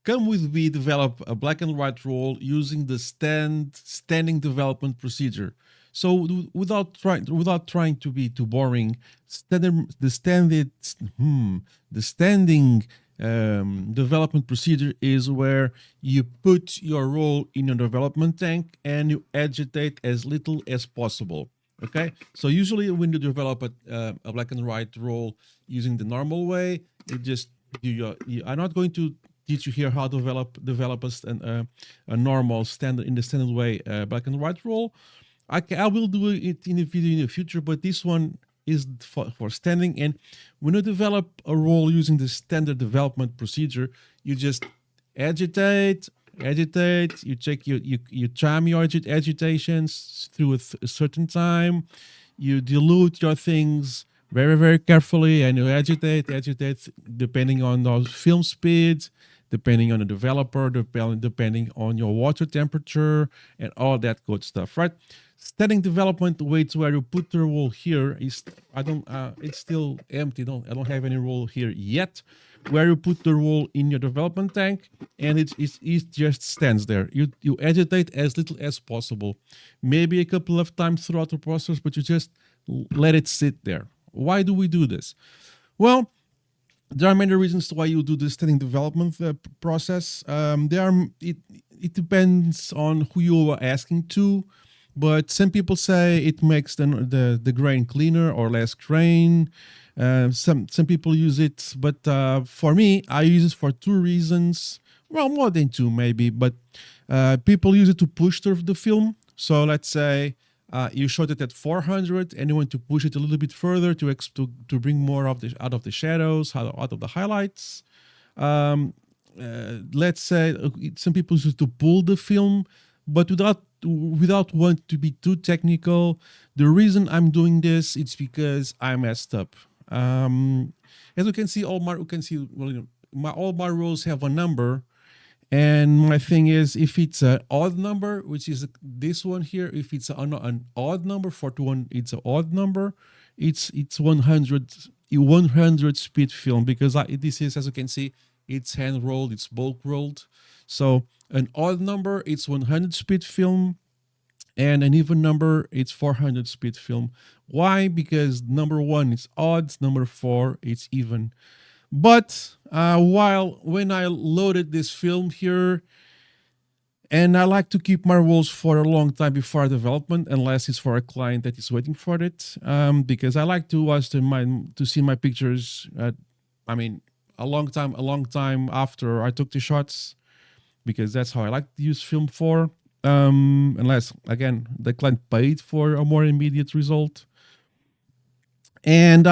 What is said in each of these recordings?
Come with me develop a black and white roll using the standing development procedure. So without trying to be too boring, the standing development procedure is where you put your roll in your development tank and you agitate as little as possible. Okay, so usually when you develop a black and white roll using the normal way, you just I'm not going to teach you here how to develop a normal standard in the standard way black and white roll. I will do it in a video in the future, but this one is for standing. And when you develop a role using the standard development procedure, you just agitate, you check you time your agitations through a certain time, you dilute your things very, very carefully, and you agitate depending on those film speeds, depending on the developer, depending on your water temperature, and all that good stuff, right? Standing development waits where you put the roll here is it's still empty. I don't have any roll here yet. Where you put the roll in your development tank, and it just stands there. You agitate as little as possible, maybe a couple of times throughout the process, but you just let it sit there. Why do we do this? Well, there are many reasons why you do the standing development process. It depends on who you are asking to, but some people say it makes the grain cleaner or less grain. Some people use it, but for me, I use it for two reasons. Well, more than two maybe, but people use it to push the film. So let's say you shot it at 400 and you want to push it a little bit further to bring more of the out of the shadows, out of the highlights. Let's say some people use it to pull the film, but without wanting to be too technical. The reason I'm doing this is because I messed up. As you can see, all my rows have a number. And my thing is, if it's an odd number, which is this one here, if it's an odd number, 41, it's an odd number, it's 100 speed film, because this is, as you can see, it's hand rolled, it's bulk rolled. So an odd number, it's 100 speed film, and an even number, it's 400 speed film. Why? Because number one is odd, number four, it's even. But when I loaded this film here, and I like to keep my rolls for a long time before development, unless it's for a client that is waiting for it, because I like to watch to see my pictures. A long time after I took the shots, because that's how I like to use film for. Unless again the client paid for a more immediate result, and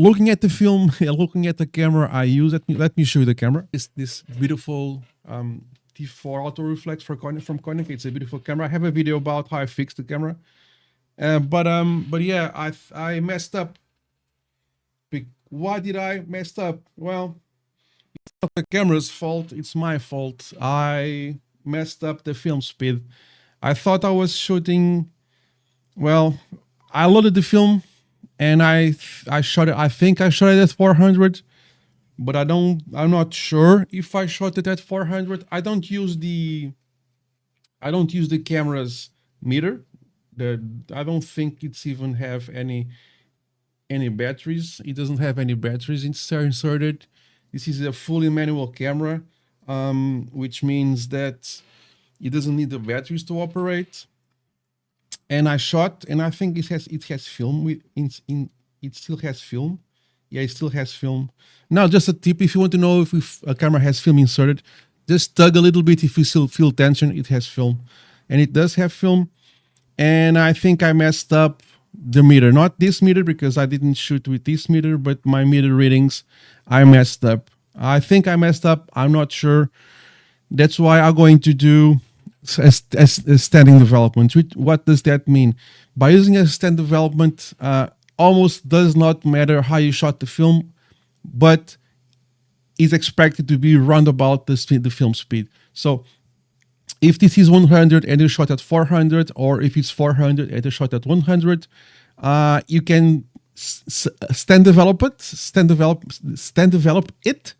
looking at the film, looking at the camera I use, let me show you the camera. It's this beautiful T4 auto reflex from Konica. It's a beautiful camera. I have a video about how I fixed the camera. But yeah, I messed up. Why did I mess up? Well, it's not the camera's fault. It's my fault. I messed up the film speed. I thought I was shooting. Well, I loaded the film and I shot it. I think I shot it at 400, but I'm not sure if I shot it at 400. I don't use the camera's meter. I don't think it's even have any batteries. It doesn't have any batteries inserted. This is a fully manual camera, which means that it doesn't need the batteries to operate. And I shot, and I think it has film. It still has film. Yeah, it still has film. Now, just a tip: if you want to know if a camera has film inserted, just tug a little bit. If you still feel tension, it has film, and it does have film. And I think I messed up the meter, not this meter, because I didn't shoot with this meter, but my meter readings, I messed up. I think I messed up. I'm not sure. That's why I'm going to do a standing development. What does that mean? By using a standing development, almost does not matter how you shot the film, but is expected to be roundabout the film speed. So if this is 100 and you shot at 400, or if it's 400 and you shot at 100, you can stand develop it,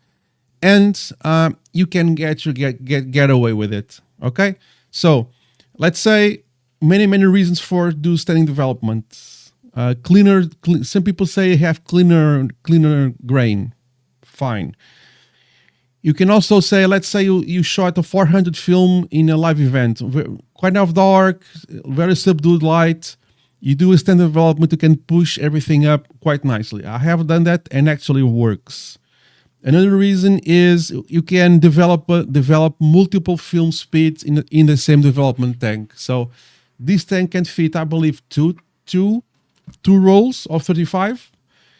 and you can get away with it. Okay, so let's say many reasons for do standing development. Some people say have cleaner grain. Fine. You can also say, let's say you shot a 400 film in a live event, kind of dark, very subdued light. You do a standard development, you can push everything up quite nicely. I have done that and actually works. Another reason is you can develop multiple film speeds in the same development tank. So this tank can fit, I believe, two rolls of 35.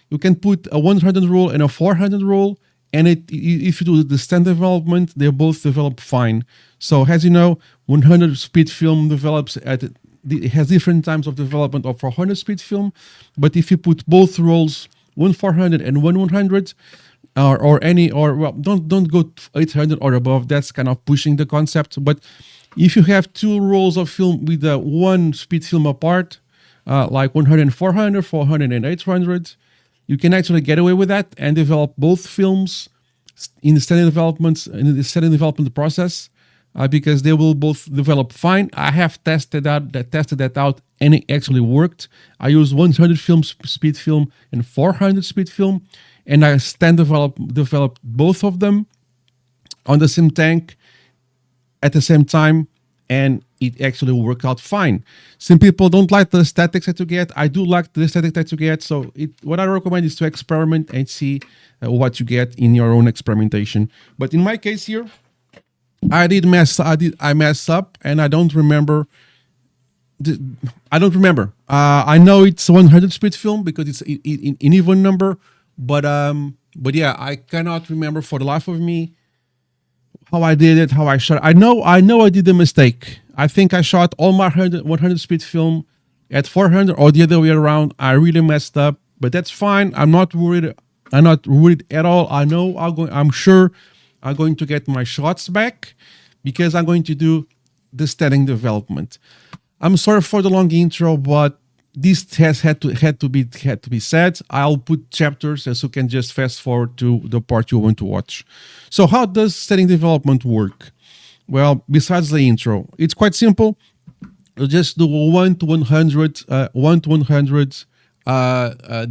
You can put a 100 roll and a 400 roll, and if you do the standard development, they both develop fine. So as you know, 100 speed film develops it has different times of development of 400 speed film, but if you put both rolls, one 400 and one 100, don't go 800 or above. That's kind of pushing the concept. But if you have two rolls of film with one speed film apart, like 100 and 400, 400 and 800, you can actually get away with that and develop both films in the standard development process, because they will both develop fine. I have tested that out, and it actually worked. I used 100 film speed film and 400 speed film, and I developed both of them on the same tank at the same time, and it actually worked out fine. Some people don't like the statics that you get. I do like the statics that you get. So what I recommend is to experiment and see what you get in your own experimentation. But in my case here, I messed up, and I don't remember. I know it's 100 speed film because it's in even number, but yeah, I cannot remember for the life of me how I did it, how I shot. I know I did a mistake. I think I shot all my 100 speed film at 400 or the other way around. I really messed up, but that's fine. I'm not worried. I'm not worried at all. I'm sure I'm going to get my shots back because I'm going to do the standing development. I'm sorry for the long intro, but this test had to be said. I'll put chapters so you can just fast forward to the part you want to watch. So how does standing development work? Well, besides the intro, it's quite simple. You just do 1 to 100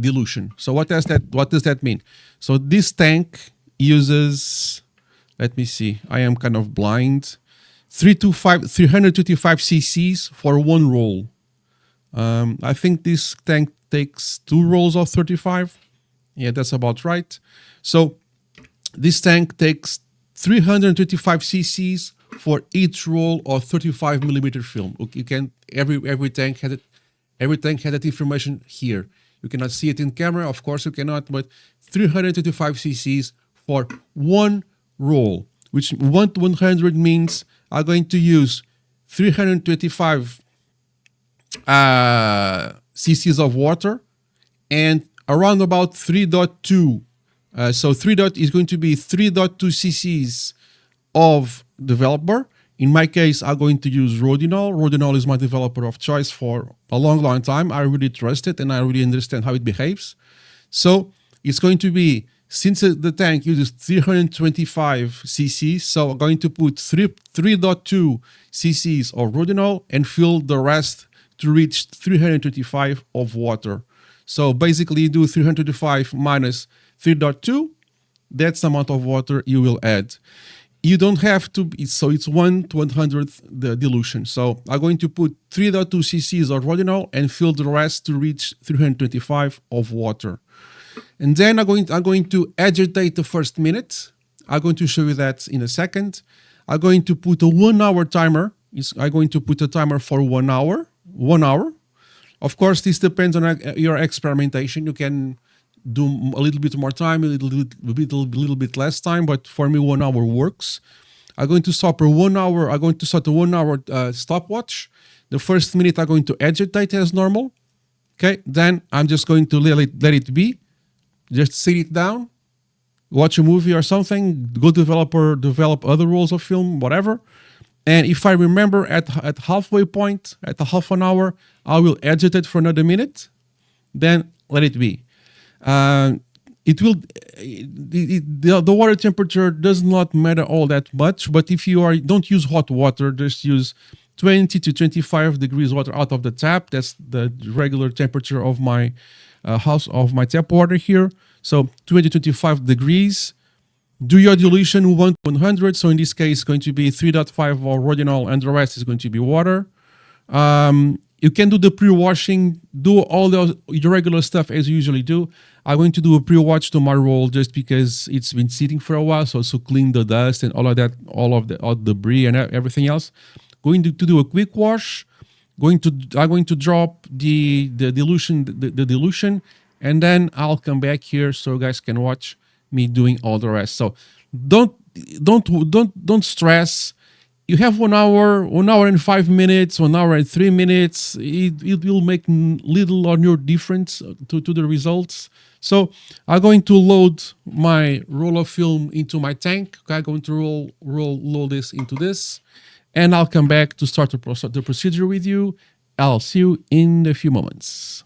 dilution. So what does that mean? So this tank uses, let me see, I am kind of blind, 325 cc's for one roll. I think this tank takes 2 rolls of 35. Yeah, that's about right. So this tank takes 325 cc's for each roll of 35 millimeter film. You can every tank has it. Every tank has that information here. You cannot see it in camera, of course you cannot, but 325 cc's for one roll, which 1 to 100 means I'm going to use 325 cc's of water and around about 3.2. So 3 is going to be 3.2 cc's of developer. In my case, I'm going to use Rodinal. Rodinal is my developer of choice for a long time. I really trust it and I really understand how it behaves. So it's going to be, since the tank uses 325 cc's, so I'm going to put 3.2 cc's of Rodinal and fill the rest to reach 325 of water. So basically you do 325 minus 3.2, that's the amount of water you will add. You don't have to, so it's 1 to 100 the dilution. So I'm going to put 3.2 cc's of Rodinal and fill the rest to reach 325 of water. And then I'm going to agitate the first minute. I'm going to show you that in a second. I'm going to put a 1 hour timer. I'm going to put a timer for 1 hour. 1 hour. Of course, this depends on your experimentation. You can do a little bit more time, a little bit less time, but for me 1 hour works. I'm going to stop for 1 hour. I'm going to start a 1 hour stopwatch. The first minute I'm going to agitate as normal. Okay, then I'm just going to let it be. Just sit it down, watch a movie or something, go develop other rolls of film, whatever. And if I remember at halfway point, at the half an hour, I will agitate for another minute, then let it be. it will the water temperature does not matter all that much, but if you are don't use hot water, just use 20 to 25 degrees water out of the tap. That's the regular temperature of my house, of my tap water here. So 20 to 25 degrees. Do your dilution 1 to 100. So in this case, it's going to be 3.5 or Rodinal, and the rest is going to be water. You can do the pre-washing, do all the regular stuff as you usually do. I'm going to do a pre-wash to my roll just because it's been sitting for a while, so clean the dust and all of that, all the debris and everything else. Going to do a quick wash. I'm going to drop the dilution, and then I'll come back here so you guys can watch me doing all the rest. So don't stress. You have 1 hour, 1 hour and 5 minutes, 1 hour and 3 minutes. It will make little or no difference to the results. So I'm going to load my roll of film into my tank. Okay, I'm going to load this into this, and I'll come back to start the procedure with you. I'll see you in a few moments.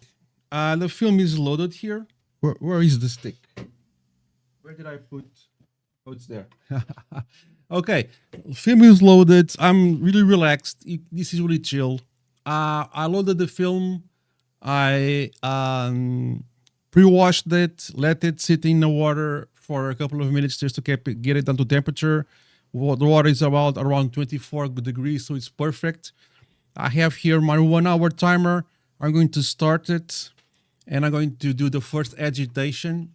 The film is loaded here. Where is the stick? Where did I put? Oh, it's there. Okay, film is loaded. I'm really relaxed. This is really chill. I loaded the film. I pre-washed it, let it sit in the water for a couple of minutes just to get it down to temperature. The water is around 24 degrees, so it's perfect. I have here my 1 hour timer. I'm going to start it, and I'm going to do the first agitation.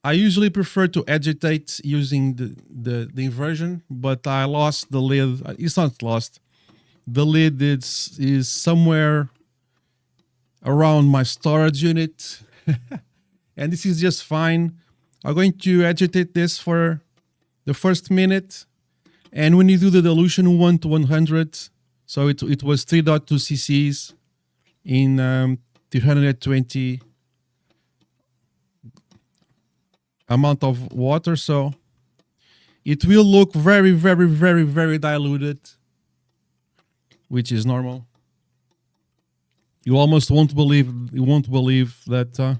I usually prefer to agitate using the inversion, but I lost the lid. It's not lost. The lid is somewhere around my storage unit. And this is just fine. I'm going to agitate this for the first minute. And when you do the dilution 1 to 100, so it was 3.2 cc's in 320 amount of water, so it will look very, very, very, very diluted, which is normal. You almost won't believe that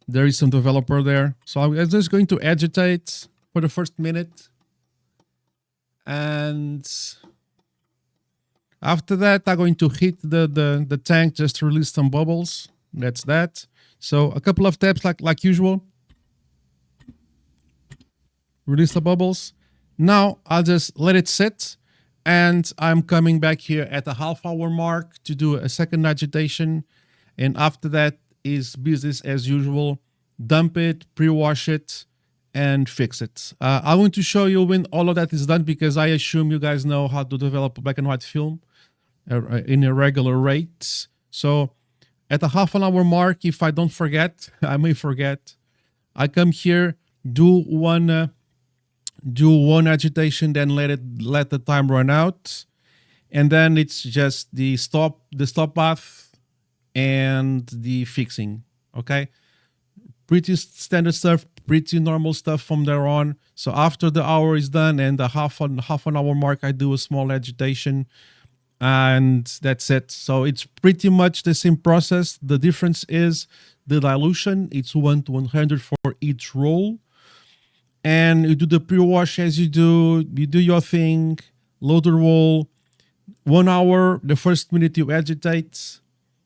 there is some developer there. So I'm just going to agitate for the first minute, and after that I'm going to hit the tank just to release some bubbles. That's that. So a couple of taps like usual. Release the bubbles. Now I'll just let it sit, and I'm coming back here at the half-hour mark to do a second agitation, and after that is business as usual. Dump it, pre-wash it, and fix it. I want to show you when all of that is done, because I assume you guys know how to develop a black and white film in a regular rate. So at the half an hour mark, if I don't forget, I may forget, I come here, do one agitation, then let the time run out, and then it's just the stop bath and the fixing. Okay, pretty standard stuff, pretty normal stuff from there on. So after the hour is done and the half an hour mark, I do a small agitation, and that's it. So it's pretty much the same process. The difference is the dilution. It's 1 to 100 for each roll. And you do the pre-wash as you do your thing, load the roll, 1 hour, the first minute you agitate,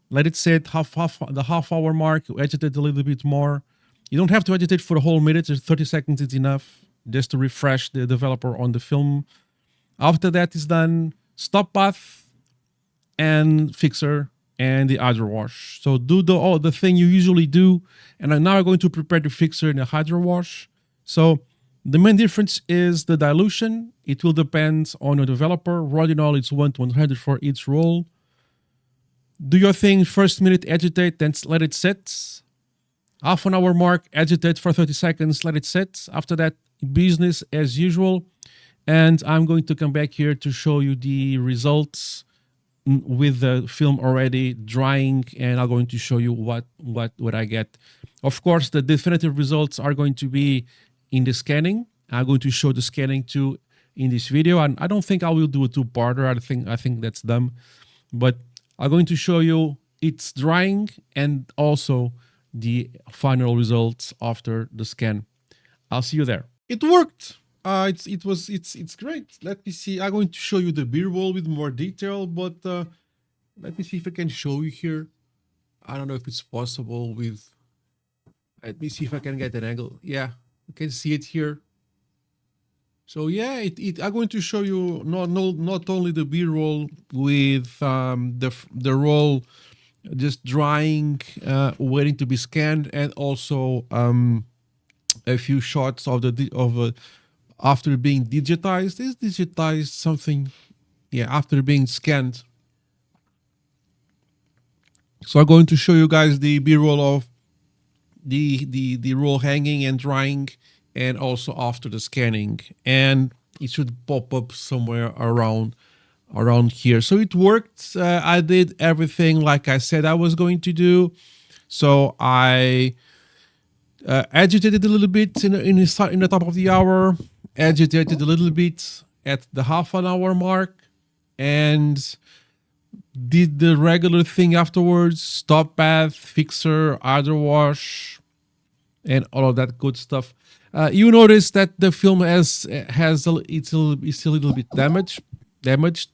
let it sit, the half hour mark, you agitate a little bit more. You don't have to agitate for the whole minute, 30 seconds is enough just to refresh the developer on the film. After that is done, stop bath and fixer and the hydro wash. So do the thing you usually do, and now I'm going to prepare the fixer and the hydro wash. So the main difference is the dilution. It will depend on your developer. Rodinal is 1 to 100 for each roll. Do your thing, first minute agitate, then let it sit. Half an hour mark, agitate for 30 seconds, let it sit. After that, business as usual. And I'm going to come back here to show you the results with the film already drying, and I'm going to show you what I get. Of course, the definitive results are going to be in the scanning. I'm going to show the scanning too in this video, and I don't think I will do a two-parter. I think that's dumb, but I'm going to show you it's drying and also the final results after the scan. I'll see you there. It worked. It's great. Let me see. I'm going to show you the B-roll with more detail, but let me see if I can show you here. I don't know if it's possible with. Let me see if I can get an angle. Yeah, you can see it here. So yeah, I'm going to show you not only the B-roll with the roll just drying, waiting to be scanned, and also a few shots of after being digitized. Is digitized something? Yeah, after being scanned. So I'm going to show you guys the B-roll of the roll hanging and drying, and also after the scanning, and it should pop up somewhere around here. So it worked. I did everything like I said I was going to do. So I agitated a little bit in the top of the hour, agitated a little bit at the half an hour mark, and did the regular thing afterwards: stop bath, fixer, either wash, and all of that good stuff. You notice that the film it's a little bit damaged.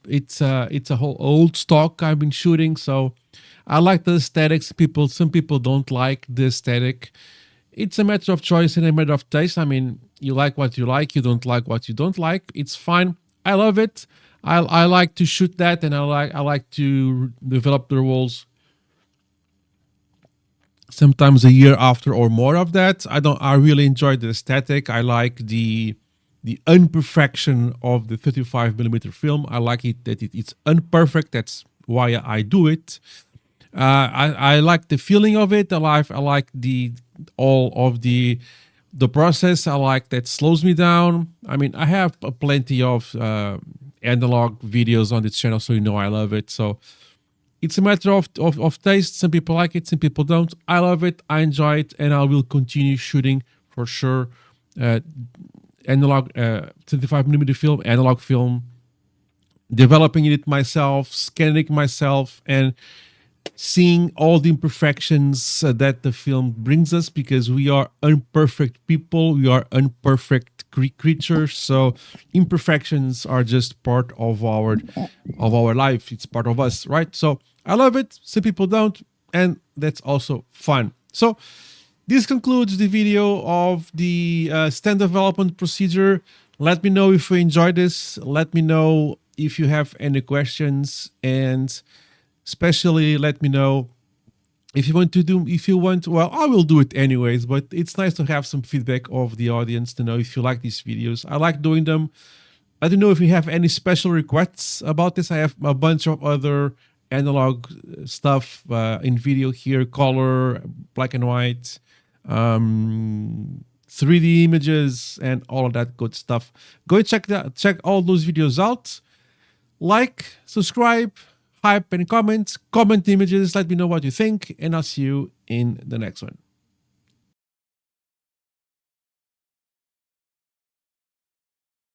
It's a whole old stock I've been shooting, so I like the aesthetics. Some people don't like the aesthetic. It's a matter of choice and a matter of taste. I mean, you like what you like, you don't like what you don't like. It's fine. I love it. I like to shoot that, and I like to develop the roles sometimes a year after or more of that. I really enjoy the aesthetic. I like the imperfection of the 35mm film. I like it that it's imperfect. That's why I do it. I like the feeling of it. I like the all of the process. I like that slows me down. I mean, I have plenty of analog videos on this channel, so you know I love it. So it's a matter of taste. Some people like it, some people don't. I love it. I enjoy it, and I will continue shooting for sure. Analog 35mm film, analog film, developing it myself, scanning it myself, and seeing all the imperfections that the film brings us, because we are imperfect people, we are imperfect creatures, so imperfections are just part of our life. It's part of us, right? So I love it. Some people don't, and that's also fun. So this concludes the video of the stand development procedure. Let me know if you enjoyed this. Let me know if you have any questions, and especially let me know if you want, well, I will do it anyways, but it's nice to have some feedback of the audience to know if you like these videos. I like doing them. I don't know if you have any special requests about this. I have a bunch of other analog stuff in video here: color, black and white, 3D images, and all of that good stuff. Go and check all those videos out. Like, subscribe, hype, and comment images. Let me know what you think, and I'll see you in the next one.